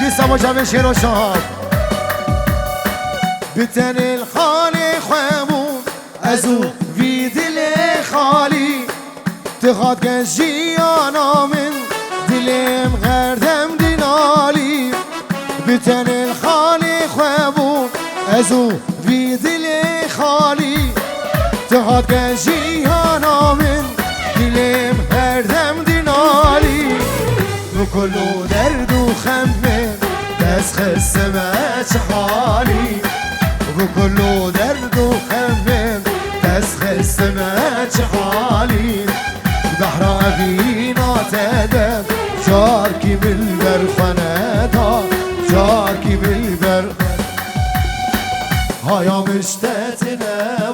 قصة مجاب شير وشهاب بتن الخالي خوامون ازو في دل خالي تخاد جيانا من دلم غردم دنالي بتن الخالي خوامون ازو في دل خالي تخاد جيانا من دلم غردم دنالي بكل درد وخمم تسخر سماش حالي بكل درد وخمم تسخر سماش حالي بحر أبينا تدم جاركي بالبرخناتا جاركي بالبرخناتا هايا مشتتنا